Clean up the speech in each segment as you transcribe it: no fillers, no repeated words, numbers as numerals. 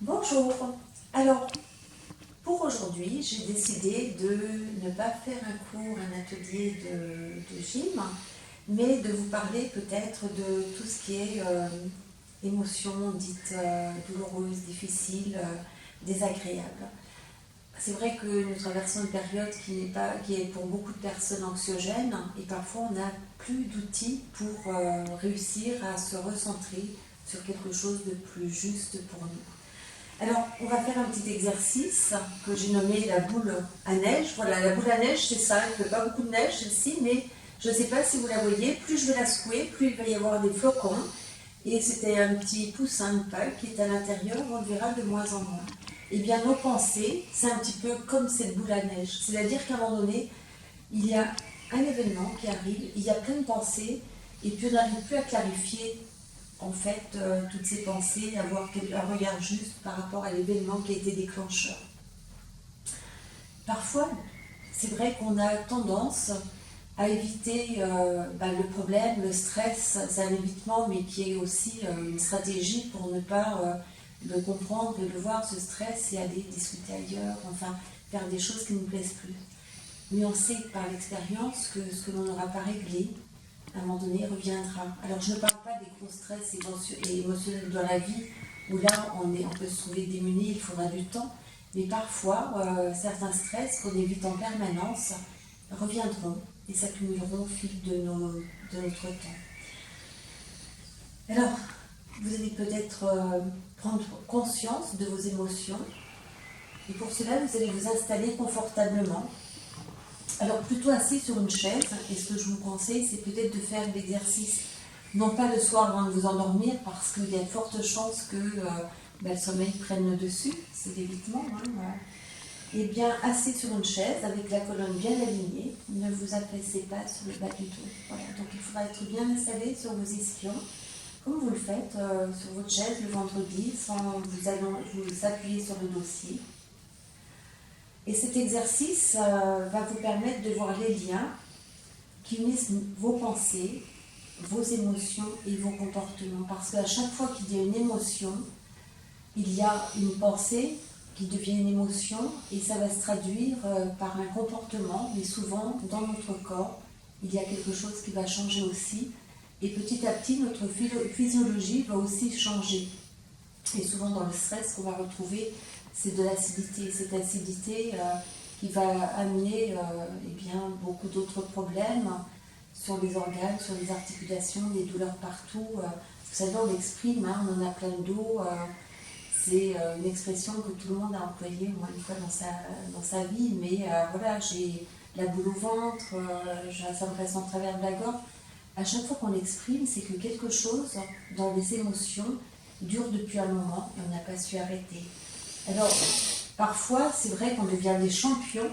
Bonjour. Alors, pour aujourd'hui, j'ai décidé de ne pas faire un cours, un atelier de gym, mais de vous parler peut-être de tout ce qui est émotions dites douloureuses, difficiles, désagréables. C'est vrai que nous traversons une période qui est pour beaucoup de personnes anxiogène et parfois on n'a plus d'outils pour réussir à se recentrer sur quelque chose de plus juste pour nous. Alors, on va faire un petit exercice que j'ai nommé la boule à neige. Voilà, la boule à neige, c'est ça, il ne fait pas beaucoup de neige celle-ci, mais je ne sais pas si vous la voyez, plus je vais la secouer, plus il va y avoir des flocons. Et c'était un petit poussin de Pâques qui est à l'intérieur, on le verra de moins en moins. Eh bien, nos pensées, c'est un petit peu comme cette boule à neige. C'est-à-dire qu'à un moment donné, il y a un événement qui arrive, il y a plein de pensées, et puis on n'arrive plus à clarifier en fait toutes ces pensées, avoir un regard juste par rapport à l'événement qui a été déclencheur. Parfois, c'est vrai qu'on a tendance à éviter le problème, le stress, c'est un évitement, mais qui est aussi une stratégie pour ne pas le comprendre et le voir, ce stress, et aller discuter ailleurs, enfin, faire des choses qui ne nous plaisent plus. Mais on sait par l'expérience que ce que l'on n'aura pas réglé, à un moment donné, reviendra. Alors, je ne parle pas des gros stress émotionnels dans la vie, où là, on peut se trouver démuni, il faudra du temps. Mais parfois, certains stress qu'on évite en permanence reviendront et s'accumuleront au fil de notre temps. Alors, vous allez peut-être prendre conscience de vos émotions. Et pour cela, vous allez vous installer confortablement. Alors, plutôt assis sur une chaise, et ce que je vous conseille, c'est peut-être de faire l'exercice, non pas le soir avant de vous endormir, parce qu'il y a de fortes chances que le sommeil prenne le dessus, c'est l'évitement. Et bien, assis sur une chaise, avec la colonne bien alignée, ne vous affaissez pas sur le bas du dos. Voilà, donc il faudra être bien installé sur vos ischions, comme vous le faites sur votre chaise le vendredi, sans vous appuyer sur le dossier. Et cet exercice va vous permettre de voir les liens qui unissent vos pensées, vos émotions et vos comportements. Parce qu'à chaque fois qu'il y a une émotion, il y a une pensée qui devient une émotion et ça va se traduire par un comportement. Mais souvent, dans notre corps, il y a quelque chose qui va changer aussi. Et petit à petit, notre physiologie va aussi changer. Et souvent, dans le stress qu'on va retrouver, c'est de l'acidité. Cette acidité qui va amener beaucoup d'autres problèmes sur les organes, sur les articulations, des douleurs partout. Vous savez, on l'exprime, on en a plein le dos. C'est une expression que tout le monde a employée au moins une fois dans sa vie. Mais voilà, j'ai la boule au ventre, ça me passe en travers de la gorge. À chaque fois qu'on l'exprime, c'est que quelque chose dans les émotions dure depuis un moment et on n'a pas su arrêter. Alors, parfois, c'est vrai qu'on devient des champions,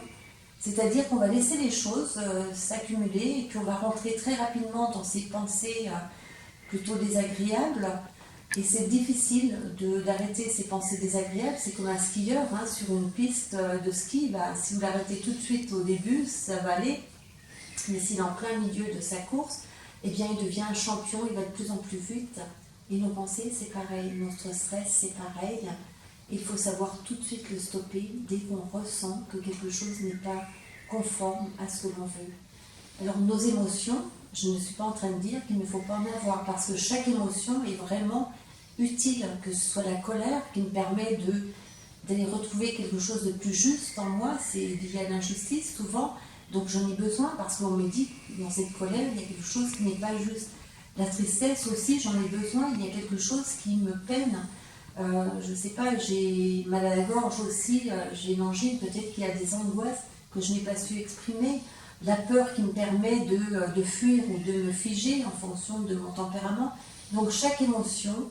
c'est-à-dire qu'on va laisser les choses s'accumuler et puis on va rentrer très rapidement dans ces pensées plutôt désagréables. Et c'est difficile d'arrêter ces pensées désagréables. C'est comme un skieur sur une piste de ski. Si vous l'arrêtez tout de suite au début, ça va aller. Mais s'il est en plein milieu de sa course, eh bien, il devient un champion, il va de plus en plus vite. Et nos pensées, c'est pareil. Notre stress, c'est pareil. Il faut savoir tout de suite le stopper dès qu'on ressent que quelque chose n'est pas conforme à ce que l'on veut. Alors, nos émotions, je ne suis pas en train de dire qu'il ne faut pas en avoir, parce que chaque émotion est vraiment utile, que ce soit la colère qui me permet d'aller retrouver quelque chose de plus juste en moi, c'est lié à l'injustice souvent, donc j'en ai besoin parce qu'on me dit que dans cette colère, il y a quelque chose qui n'est pas juste. La tristesse aussi, j'en ai besoin, il y a quelque chose qui me peine. Je ne sais pas, j'ai mal à la gorge aussi, j'ai une angine, peut-être qu'il y a des angoisses que je n'ai pas su exprimer. La peur qui me permet de fuir ou de me figer en fonction de mon tempérament. Donc chaque émotion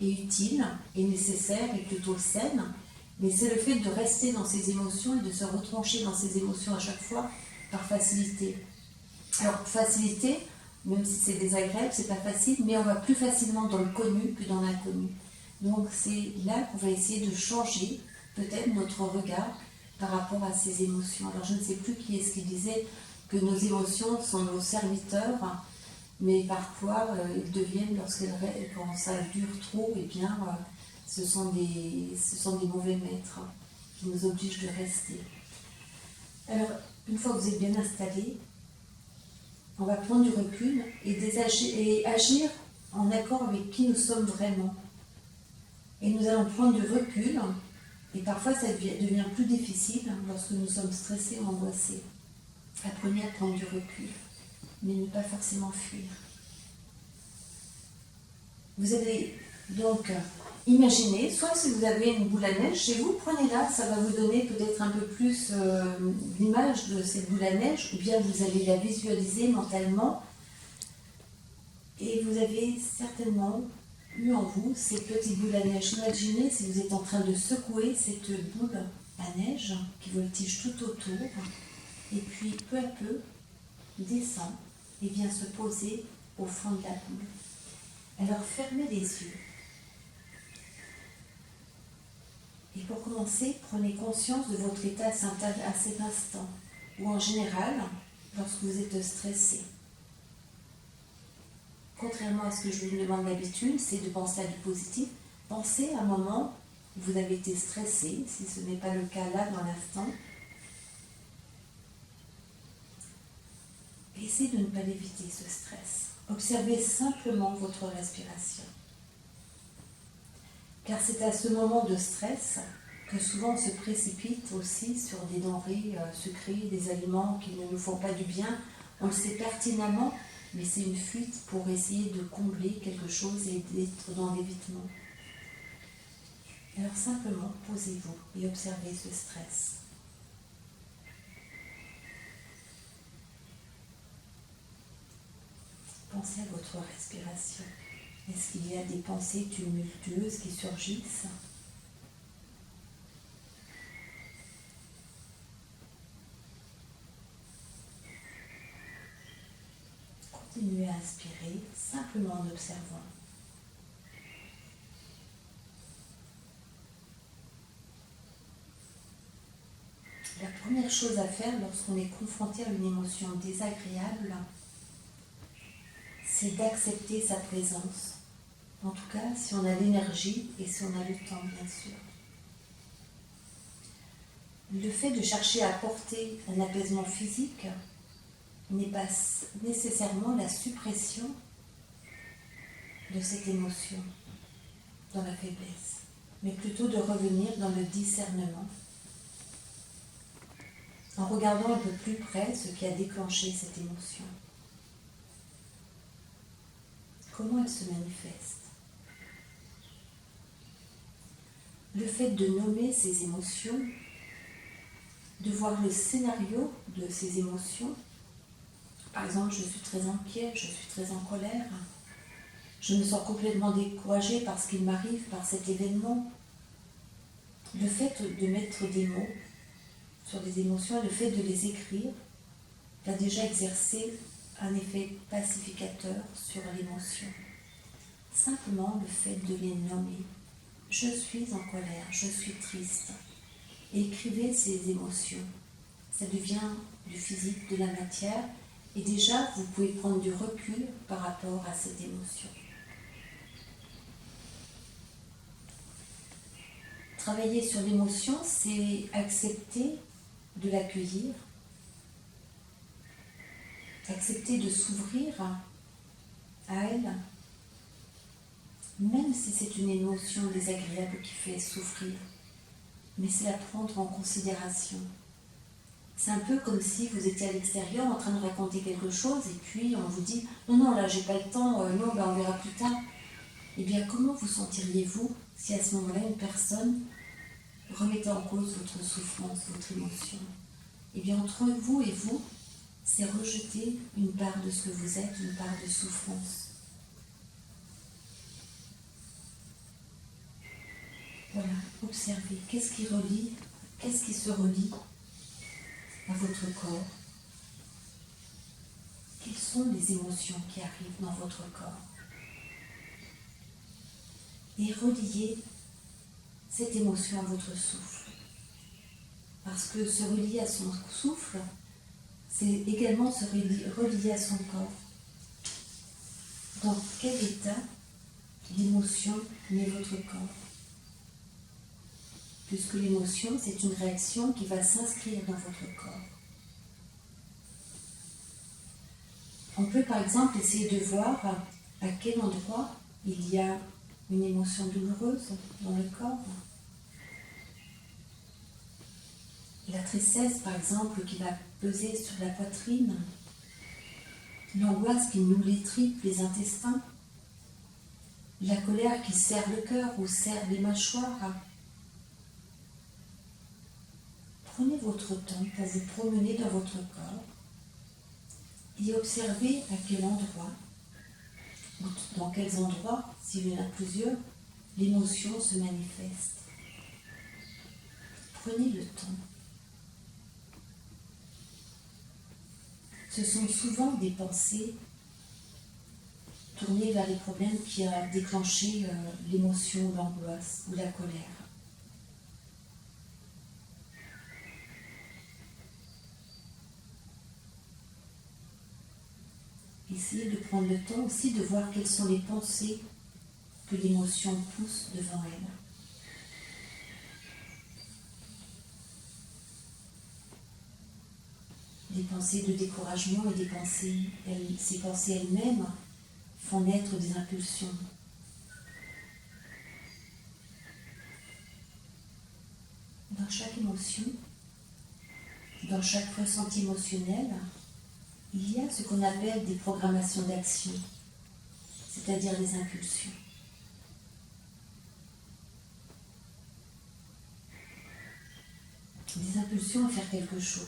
est utile, est nécessaire et plutôt saine, mais c'est le fait de rester dans ces émotions et de se retrancher dans ces émotions à chaque fois par facilité. Alors facilité, même si c'est désagréable, c'est pas facile, mais on va plus facilement dans le connu que dans l'inconnu. Donc c'est là qu'on va essayer de changer peut-être notre regard par rapport à ces émotions. Alors je ne sais plus qui est-ce qui disait que nos émotions sont nos serviteurs, mais parfois ils deviennent, quand ça dure trop, Ce sont des mauvais maîtres qui nous obligent de rester. Alors, une fois que vous êtes bien installé, on va prendre du recul et agir en accord avec qui nous sommes vraiment. Et nous allons prendre du recul, et parfois ça devient plus difficile lorsque nous sommes stressés ou angoissés. Apprenez à prendre du recul, mais ne pas forcément fuir. Vous allez donc imaginer, soit si vous avez une boule à neige chez vous, prenez-la, ça va vous donner peut-être un peu plus l'image de cette boule à neige, ou bien vous allez la visualiser mentalement, et vous avez certainement eu en vous ces petites boules à neige. Imaginez si vous êtes en train de secouer cette boule à neige qui voltige tout autour, et puis peu à peu descend et vient se poser au fond de la boule. Alors fermez les yeux. Et pour commencer, prenez conscience de votre état à cet instant, ou en général, lorsque vous êtes stressé. Contrairement à ce que je vous demande d'habitude, c'est de penser à du positif. Pensez à un moment où vous avez été stressé, si ce n'est pas le cas là dans l'instant. Essayez de ne pas l'éviter, ce stress. Observez simplement votre respiration. Car c'est à ce moment de stress que souvent on se précipite aussi sur des denrées sucrées, des aliments qui ne nous font pas du bien. On le sait pertinemment, mais c'est une fuite pour essayer de combler quelque chose et d'être dans l'évitement. Alors simplement, posez-vous et observez ce stress. Pensez à votre respiration. Est-ce qu'il y a des pensées tumultueuses qui surgissent ? Continuez à inspirer simplement en observant. La première chose à faire lorsqu'on est confronté à une émotion désagréable, c'est d'accepter sa présence. En tout cas, si on a l'énergie et si on a le temps, bien sûr. Le fait de chercher à apporter un apaisement physique n'est pas nécessairement la suppression de cette émotion dans la faiblesse, mais plutôt de revenir dans le discernement, en regardant un peu plus près ce qui a déclenché cette émotion. Comment elle se manifeste ? Le fait de nommer ces émotions, de voir le scénario de ces émotions. Par exemple, je suis très inquiet, je suis très en colère, je me sens complètement découragée parce qu'il m'arrive par cet événement. Le fait de mettre des mots sur les émotions, le fait de les écrire, va déjà exercer un effet pacificateur sur l'émotion. Simplement le fait de les nommer. Je suis en colère, je suis triste. Et écrivez ces émotions. Ça devient du physique, de la matière. Et déjà, vous pouvez prendre du recul par rapport à cette émotion. Travailler sur l'émotion, c'est accepter de l'accueillir, accepter de s'ouvrir à elle, même si c'est une émotion désagréable qui fait souffrir, mais c'est la prendre en considération. C'est un peu comme si vous étiez à l'extérieur en train de raconter quelque chose et puis on vous dit « Non, là j'ai pas le temps, non, on verra plus tard ». Eh bien, comment vous sentiriez-vous si à ce moment-là une personne remettait en cause votre souffrance, votre émotion ? Eh bien, entre vous et vous, c'est rejeter une part de ce que vous êtes, une part de souffrance. Voilà, observez. Qu'est-ce qui se relie à votre corps? Quelles sont les émotions qui arrivent dans votre corps? Et reliez cette émotion à votre souffle. Parce que se relier à son souffle, c'est également se relier à son corps. Dans quel état l'émotion met votre corps? puisque l'émotion, c'est une réaction qui va s'inscrire dans votre corps. On peut par exemple essayer de voir à quel endroit il y a une émotion douloureuse dans le corps. La tristesse, par exemple, qui va peser sur la poitrine, l'angoisse qui noue les tripes, les intestins, la colère qui serre le cœur ou serre les mâchoires. Prenez votre temps pour vous promener dans votre corps et observez à quel endroit, ou dans quels endroits, s'il y en a plusieurs, l'émotion se manifeste. Prenez le temps. Ce sont souvent des pensées tournées vers les problèmes qui ont déclenché l'émotion, l'angoisse ou la colère. Essayez de prendre le temps aussi de voir quelles sont les pensées que l'émotion pousse devant elle. Des pensées de découragement et ces pensées elles-mêmes font naître des impulsions. Dans chaque émotion, dans chaque ressenti émotionnel, il y a ce qu'on appelle des programmations d'action, c'est-à-dire des impulsions. Des impulsions à faire quelque chose.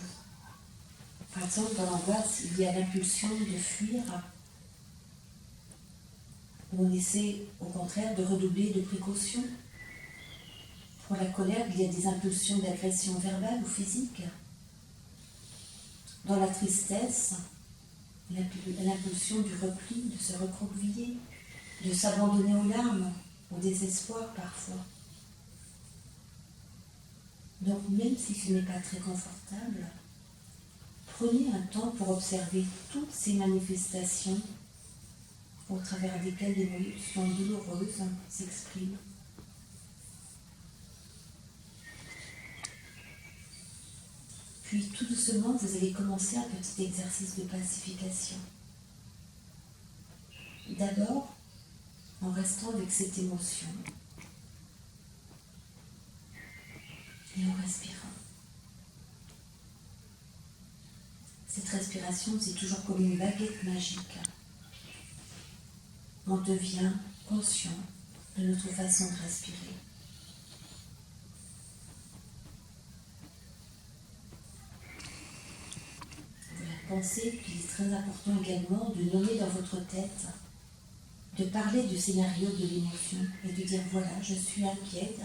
Par exemple, dans l'angoisse, il y a l'impulsion de fuir, où on essaie au contraire de redoubler de précautions. Pour la colère, il y a des impulsions d'agression verbale ou physique. Dans la tristesse, l'impulsion du repli, de se recroqueviller, de s'abandonner aux larmes, au désespoir parfois. Donc même si ce n'est pas très confortable, prenez un temps pour observer toutes ces manifestations au travers desquelles l'émotion douloureuse s'exprime. Puis tout doucement, vous allez commencer un petit exercice de pacification. D'abord, en restant avec cette émotion et en respirant. Cette respiration, c'est toujours comme une baguette magique. On devient conscient de notre façon de respirer. Vous pensez qu'il est très important également de nommer dans votre tête, de parler du scénario de l'émotion et de dire voilà, je suis inquiète,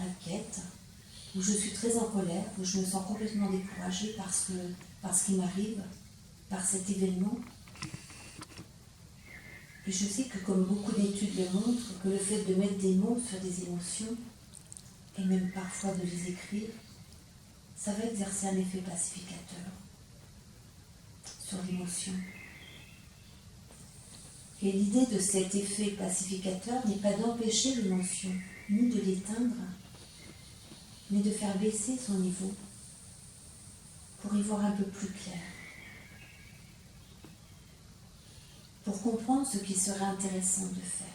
ou je suis très en colère, ou je me sens complètement découragée par ce qui m'arrive, par cet événement. Et je sais que comme beaucoup d'études le montrent, que le fait de mettre des mots sur des émotions, et même parfois de les écrire, ça va exercer un effet pacificateur sur l'émotion. Et l'idée de cet effet pacificateur n'est pas d'empêcher l'émotion, ni de l'éteindre, mais de faire baisser son niveau pour y voir un peu plus clair. Pour comprendre ce qui serait intéressant de faire.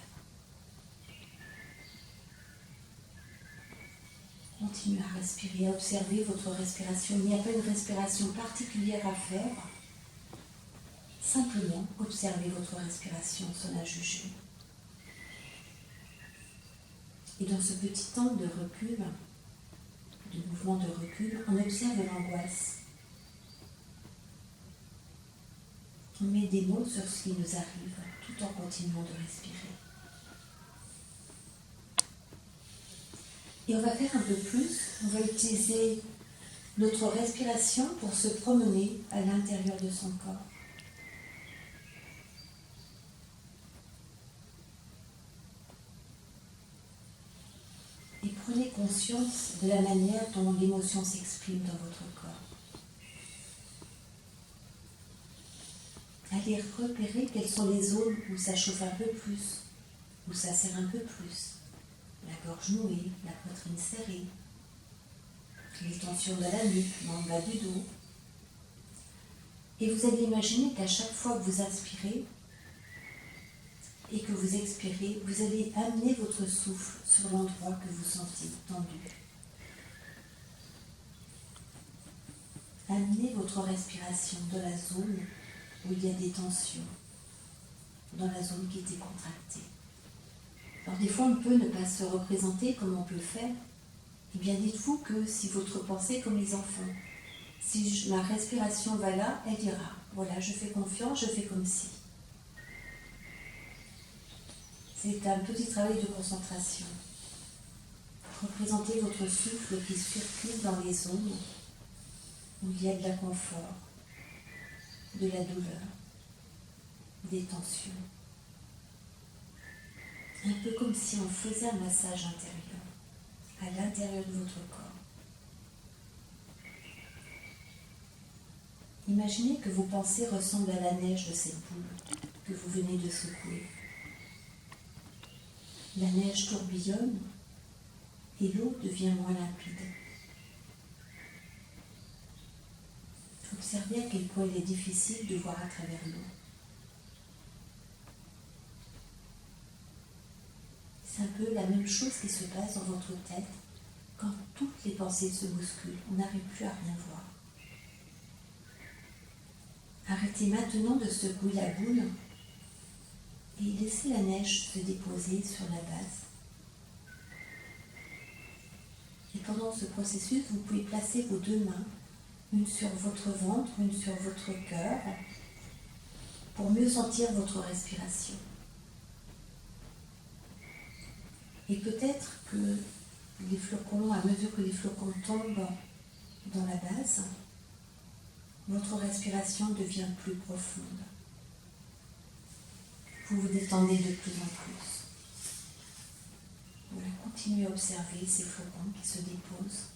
Continuez à respirer, à observer votre respiration. Il n'y a pas une respiration particulière à faire. Simplement, observez votre respiration sans la juger. Et dans ce petit temps de recul, de mouvement de recul, on observe l'angoisse. On met des mots sur ce qui nous arrive, tout en continuant de respirer. Et on va faire un peu plus, on va utiliser notre respiration pour se promener à l'intérieur de son corps. Et prenez conscience de la manière dont l'émotion s'exprime dans votre corps. Allez repérer quelles sont les zones où ça chauffe un peu plus, où ça serre un peu plus. La gorge nouée, la poitrine serrée. les tensions de la nuque, dans le bas du dos. Et vous allez imaginer qu'à chaque fois que vous inspirez et que vous expirez, vous allez amener votre souffle sur l'endroit que vous sentez tendu. Amenez votre respiration dans la zone où il y a des tensions, dans la zone qui était contractée. Alors des fois, on peut ne pas se représenter comme on peut le faire. Eh bien, dites-vous que si votre pensée est comme les enfants, si ma respiration va là, elle ira. Voilà, je fais confiance, je fais comme si. C'est un petit travail de concentration. Représentez votre souffle qui circule dans les zones où il y a de l'inconfort, de la douleur, des tensions. Un peu comme si on faisait un massage intérieur, à l'intérieur de votre corps. Imaginez que vos pensées ressemblent à la neige de cette boule que vous venez de secouer. La neige tourbillonne et l'eau devient moins limpide. Observez à quel point il est difficile de voir à travers l'eau. C'est un peu la même chose qui se passe dans votre tête quand toutes les pensées se bousculent. On n'arrive plus à rien voir. Arrêtez maintenant de secouer la boule et laissez la neige se déposer sur la base. Et pendant ce processus, vous pouvez placer vos deux mains, une sur votre ventre, une sur votre cœur, pour mieux sentir votre respiration. Et peut-être que les flocons, à mesure que les flocons tombent dans la base, votre respiration devient plus profonde. Vous vous détendez de plus en plus. Voilà, continuez à observer ces flocons qui se déposent,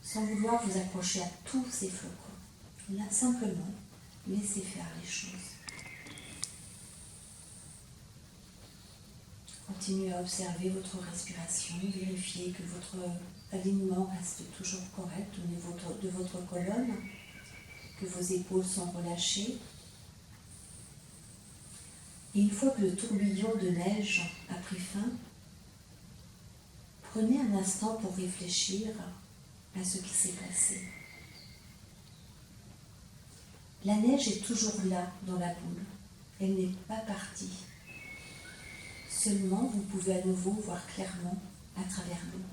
sans vouloir vous accrocher à tous ces flocons. Là, simplement, laissez faire les choses. Continuez à observer votre respiration, vérifiez que votre alignement reste toujours correct au niveau de votre colonne, que vos épaules sont relâchées. Et une fois que le tourbillon de neige a pris fin, prenez un instant pour réfléchir à ce qui s'est passé. La neige est toujours là dans la boule, elle n'est pas partie. Seulement, vous pouvez à nouveau voir clairement à travers l'eau.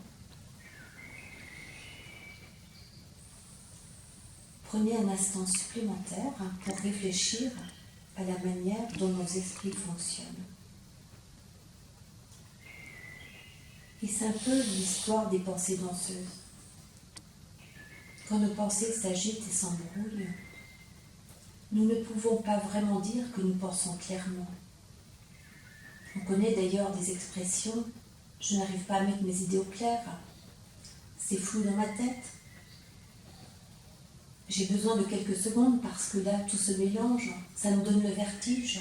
Prenez un instant supplémentaire pour réfléchir à la manière dont nos esprits fonctionnent. Et c'est un peu l'histoire des pensées danseuses. Quand nos pensées s'agitent et s'embrouillent, nous ne pouvons pas vraiment dire que nous pensons clairement. On connaît d'ailleurs des expressions « je n'arrive pas à mettre mes idées au clair »,« c'est flou dans ma tête », « j'ai besoin de quelques secondes parce que là tout se mélange, ça me donne le vertige ».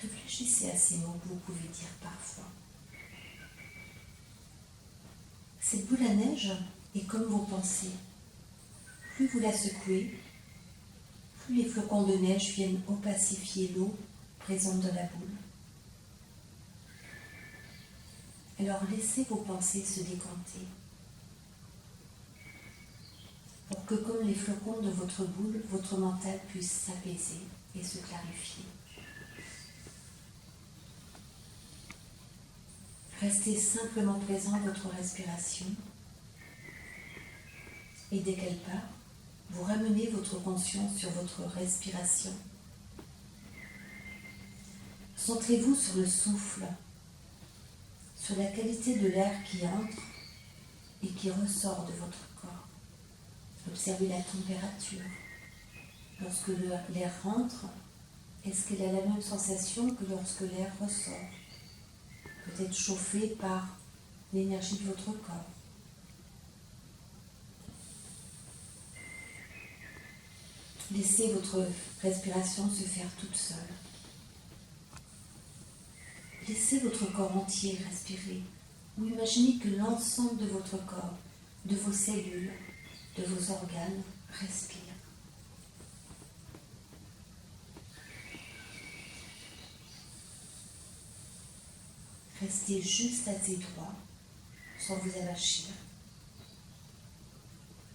Réfléchissez à ces mots que vous pouvez dire parfois. Cette boule à neige est comme vos pensées. Plus vous la secouez, plus les flocons de neige viennent opacifier l'eau présente dans la boule. Alors laissez vos pensées se décanter pour que, comme les flocons de votre boule, votre mental puisse s'apaiser et se clarifier. Restez simplement présent à votre respiration et dès qu'elle part, vous ramenez votre conscience sur votre respiration. Centrez-vous sur le souffle, sur la qualité de l'air qui entre et qui ressort de votre corps. Observez la température. Lorsque l'air rentre, est-ce qu'elle a la même sensation que lorsque l'air ressort? Peut-être chauffé par l'énergie de votre corps. Laissez votre respiration se faire toute seule. Laissez votre corps entier respirer ou imaginez que l'ensemble de votre corps, de vos cellules, de vos organes respire. Restez juste assez droit, sans vous avachir.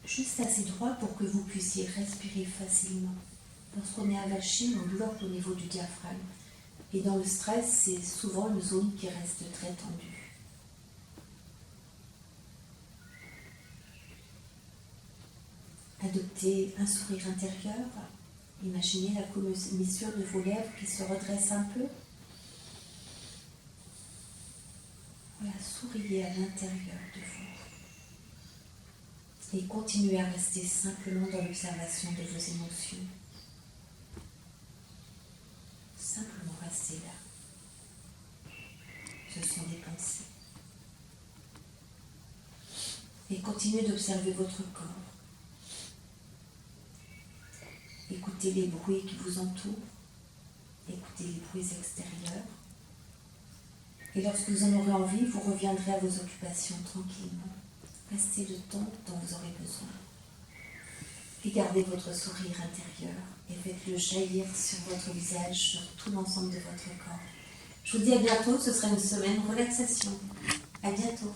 Juste assez droit pour que vous puissiez respirer facilement. Lorsqu'on est avachi, on bloque au niveau du diaphragme. Et dans le stress, c'est souvent une zone qui reste très tendue. Adoptez un sourire intérieur. Imaginez la commissure de vos lèvres qui se redresse un peu. Voilà, souriez à l'intérieur de vous. Et continuez à rester simplement dans l'observation de vos émotions. Simplement restez là. Ce sont des pensées. Et continuez d'observer votre corps. Écoutez les bruits qui vous entourent. Écoutez les bruits extérieurs. Et lorsque vous en aurez envie, vous reviendrez à vos occupations tranquillement. Restez le temps dont vous aurez besoin. Et gardez votre sourire intérieur et faites-le jaillir sur votre visage, sur tout l'ensemble de votre corps. Je vous dis à bientôt, ce sera une semaine relaxation. À bientôt.